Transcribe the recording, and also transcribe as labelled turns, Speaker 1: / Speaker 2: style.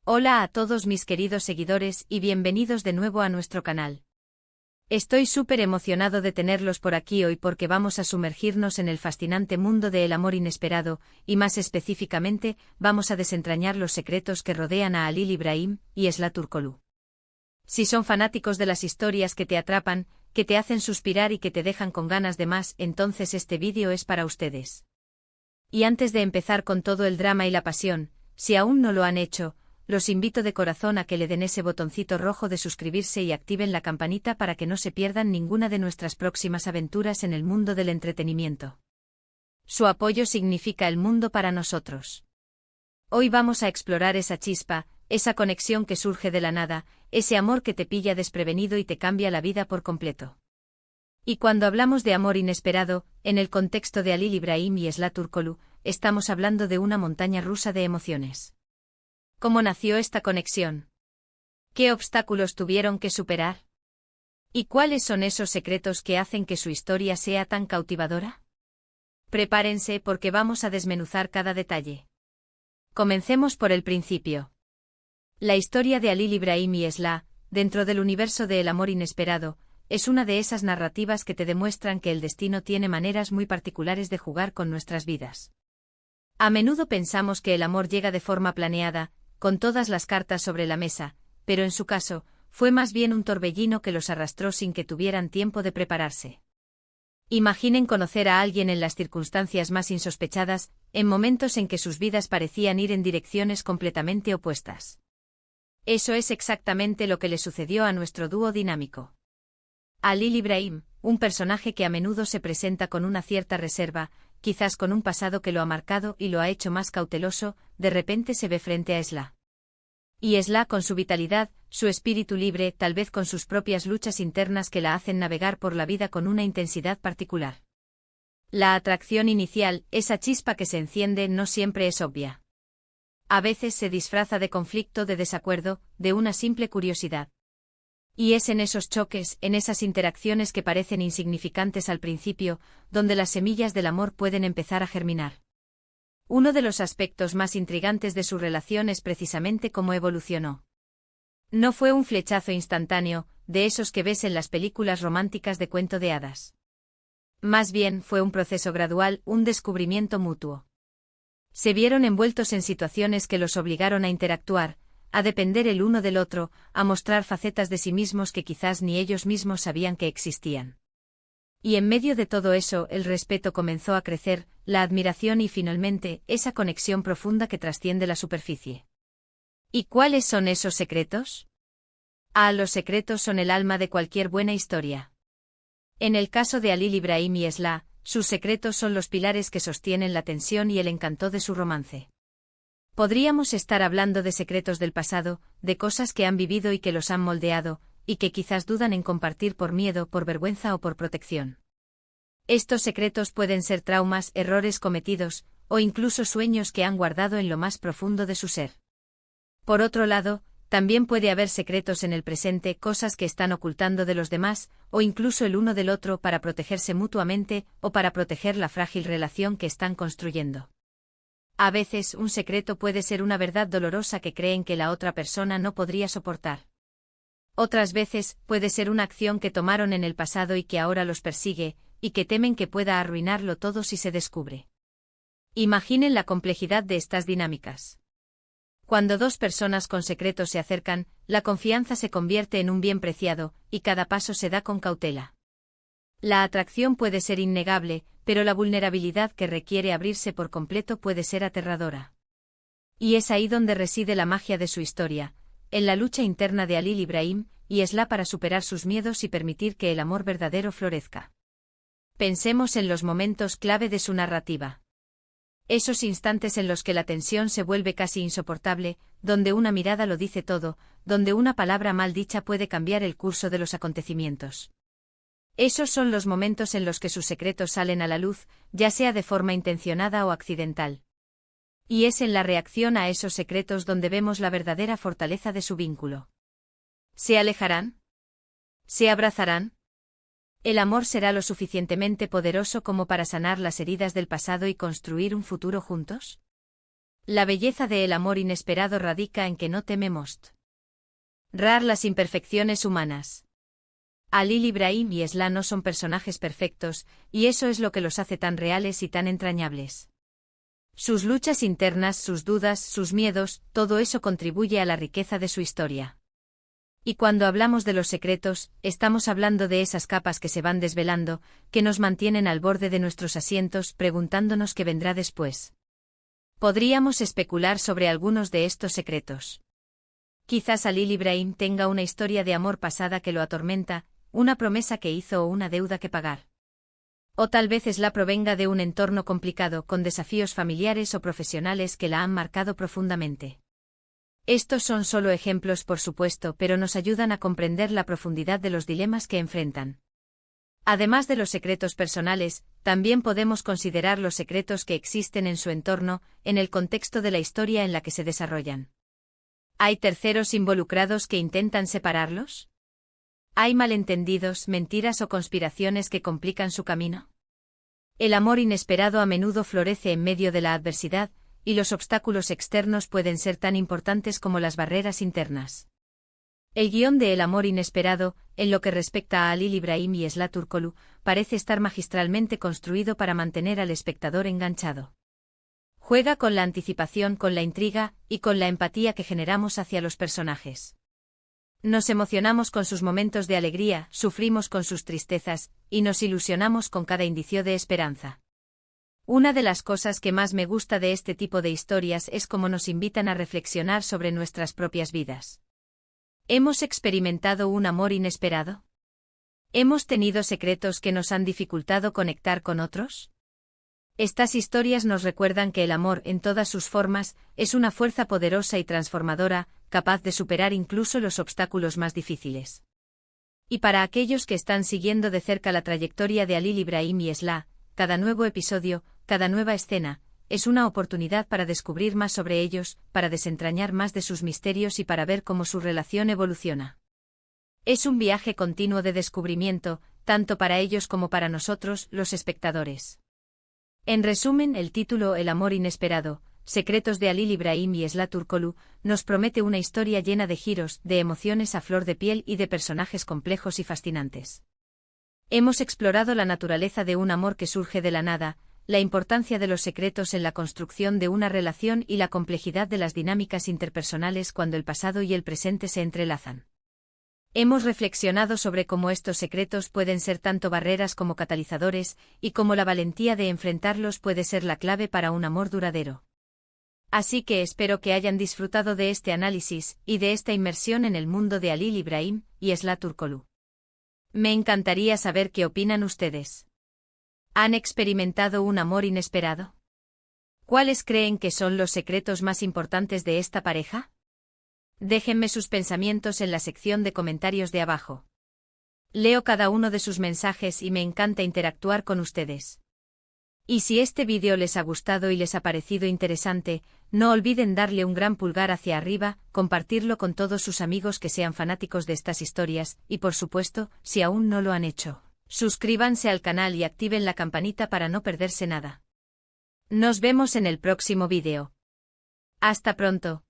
Speaker 1: Hola a todos mis queridos seguidores y bienvenidos de nuevo a nuestro canal. Estoy súper emocionado de tenerlos por aquí hoy porque vamos a sumergirnos en el fascinante mundo del amor inesperado, y más específicamente, vamos a desentrañar los secretos que rodean a Halil Ibrahim y Esla Turkoglu. Si son fanáticos de las historias que te atrapan, que te hacen suspirar y que te dejan con ganas de más, entonces este vídeo es para ustedes. Y antes de empezar con todo el drama y la pasión, si aún no lo han hecho, los invito de corazón a que le den ese botoncito rojo de suscribirse y activen la campanita para que no se pierdan ninguna de nuestras próximas aventuras en el mundo del entretenimiento. Su apoyo significa el mundo para nosotros. Hoy vamos a explorar esa chispa, esa conexión que surge de la nada, ese amor que te pilla desprevenido y te cambia la vida por completo. Y cuando hablamos de amor inesperado, en el contexto de Halil Ibrahim y Esla Turkoglu, estamos hablando de una montaña rusa de emociones. ¿Cómo nació esta conexión? ¿Qué obstáculos tuvieron que superar? ¿Y cuáles son esos secretos que hacen que su historia sea tan cautivadora? Prepárense porque vamos a desmenuzar cada detalle. Comencemos por el principio. La historia de Halil Ibrahim y Esla, dentro del universo de El amor inesperado, es una de esas narrativas que te demuestran que el destino tiene maneras muy particulares de jugar con nuestras vidas. A menudo pensamos que el amor llega de forma planeada, con todas las cartas sobre la mesa, pero en su caso, fue más bien un torbellino que los arrastró sin que tuvieran tiempo de prepararse. Imaginen conocer a alguien en las circunstancias más insospechadas, en momentos en que sus vidas parecían ir en direcciones completamente opuestas. Eso es exactamente lo que le sucedió a nuestro dúo dinámico. Halil Ibrahim, un personaje que a menudo se presenta con una cierta reserva, quizás con un pasado que lo ha marcado y lo ha hecho más cauteloso, de repente se ve frente a Esla. Y Esla con su vitalidad, su espíritu libre, tal vez con sus propias luchas internas que la hacen navegar por la vida con una intensidad particular. La atracción inicial, esa chispa que se enciende, no siempre es obvia. A veces se disfraza de conflicto, de desacuerdo, de una simple curiosidad. Y es en esos choques, en esas interacciones que parecen insignificantes al principio, donde las semillas del amor pueden empezar a germinar. Uno de los aspectos más intrigantes de su relación es precisamente cómo evolucionó. No fue un flechazo instantáneo, de esos que ves en las películas románticas de cuento de hadas. Más bien fue un proceso gradual, un descubrimiento mutuo. Se vieron envueltos en situaciones que los obligaron a interactuar, a depender el uno del otro, a mostrar facetas de sí mismos que quizás ni ellos mismos sabían que existían. Y en medio de todo eso, el respeto comenzó a crecer, la admiración y finalmente, esa conexión profunda que trasciende la superficie. ¿Y cuáles son esos secretos? Los secretos son el alma de cualquier buena historia. En el caso de Halil Ibrahim y Esla, sus secretos son los pilares que sostienen la tensión y el encanto de su romance. Podríamos estar hablando de secretos del pasado, de cosas que han vivido y que los han moldeado, y que quizás dudan en compartir por miedo, por vergüenza o por protección. Estos secretos pueden ser traumas, errores cometidos, o incluso sueños que han guardado en lo más profundo de su ser. Por otro lado, también puede haber secretos en el presente, cosas que están ocultando de los demás, o incluso el uno del otro para protegerse mutuamente, o para proteger la frágil relación que están construyendo. A veces un secreto puede ser una verdad dolorosa que creen que la otra persona no podría soportar. Otras veces puede ser una acción que tomaron en el pasado y que ahora los persigue, y que temen que pueda arruinarlo todo si se descubre. Imaginen la complejidad de estas dinámicas. Cuando dos personas con secretos se acercan, la confianza se convierte en un bien preciado, y cada paso se da con cautela. La atracción puede ser innegable, pero la vulnerabilidad que requiere abrirse por completo puede ser aterradora. Y es ahí donde reside la magia de su historia, en la lucha interna de Halil Ibrahim y Esla para superar sus miedos y permitir que el amor verdadero florezca. Pensemos en los momentos clave de su narrativa. Esos instantes en los que la tensión se vuelve casi insoportable, donde una mirada lo dice todo, donde una palabra mal dicha puede cambiar el curso de los acontecimientos. Esos son los momentos en los que sus secretos salen a la luz, ya sea de forma intencionada o accidental. Y es en la reacción a esos secretos donde vemos la verdadera fortaleza de su vínculo. ¿Se alejarán? ¿Se abrazarán? ¿El amor será lo suficientemente poderoso como para sanar las heridas del pasado y construir un futuro juntos? La belleza del amor inesperado radica en que no teme mostrar las imperfecciones humanas. Halil Ibrahim y Esla no son personajes perfectos, y eso es lo que los hace tan reales y tan entrañables. Sus luchas internas, sus dudas, sus miedos, todo eso contribuye a la riqueza de su historia. Y cuando hablamos de los secretos, estamos hablando de esas capas que se van desvelando, que nos mantienen al borde de nuestros asientos preguntándonos qué vendrá después. Podríamos especular sobre algunos de estos secretos. Quizás Halil Ibrahim tenga una historia de amor pasada que lo atormenta, una promesa que hizo o una deuda que pagar. O tal vez Esla provenga de un entorno complicado con desafíos familiares o profesionales que la han marcado profundamente. Estos son solo ejemplos, por supuesto, pero nos ayudan a comprender la profundidad de los dilemas que enfrentan. Además de los secretos personales, también podemos considerar los secretos que existen en su entorno, en el contexto de la historia en la que se desarrollan. ¿Hay terceros involucrados que intentan separarlos? ¿Hay malentendidos, mentiras o conspiraciones que complican su camino? El amor inesperado a menudo florece en medio de la adversidad, y los obstáculos externos pueden ser tan importantes como las barreras internas. El guión de El amor inesperado, en lo que respecta a Halil Ibrahim y Esla Turkoglu, parece estar magistralmente construido para mantener al espectador enganchado. Juega con la anticipación, con la intriga, y con la empatía que generamos hacia los personajes. Nos emocionamos con sus momentos de alegría, sufrimos con sus tristezas, y nos ilusionamos con cada indicio de esperanza. Una de las cosas que más me gusta de este tipo de historias es cómo nos invitan a reflexionar sobre nuestras propias vidas. ¿Hemos experimentado un amor inesperado? ¿Hemos tenido secretos que nos han dificultado conectar con otros? Estas historias nos recuerdan que el amor, en todas sus formas, es una fuerza poderosa y transformadora, capaz de superar incluso los obstáculos más difíciles. Y para aquellos que están siguiendo de cerca la trayectoria de Halil Ibrahim y Esla, cada nuevo episodio, cada nueva escena, es una oportunidad para descubrir más sobre ellos, para desentrañar más de sus misterios y para ver cómo su relación evoluciona. Es un viaje continuo de descubrimiento, tanto para ellos como para nosotros, los espectadores. En resumen, el título El amor inesperado, Secretos de Halil Ibrahim y Esla Turkoglu, nos promete una historia llena de giros, de emociones a flor de piel y de personajes complejos y fascinantes. Hemos explorado la naturaleza de un amor que surge de la nada, la importancia de los secretos en la construcción de una relación y la complejidad de las dinámicas interpersonales cuando el pasado y el presente se entrelazan. Hemos reflexionado sobre cómo estos secretos pueden ser tanto barreras como catalizadores, y cómo la valentía de enfrentarlos puede ser la clave para un amor duradero. Así que espero que hayan disfrutado de este análisis y de esta inmersión en el mundo de Halil Ibrahim y Esla Turkoglu. Me encantaría saber qué opinan ustedes. ¿Han experimentado un amor inesperado? ¿Cuáles creen que son los secretos más importantes de esta pareja? Déjenme sus pensamientos en la sección de comentarios de abajo. Leo cada uno de sus mensajes y me encanta interactuar con ustedes. Y si este vídeo les ha gustado y les ha parecido interesante, no olviden darle un gran pulgar hacia arriba, compartirlo con todos sus amigos que sean fanáticos de estas historias, y por supuesto, si aún no lo han hecho, suscríbanse al canal y activen la campanita para no perderse nada. Nos vemos en el próximo vídeo. Hasta pronto.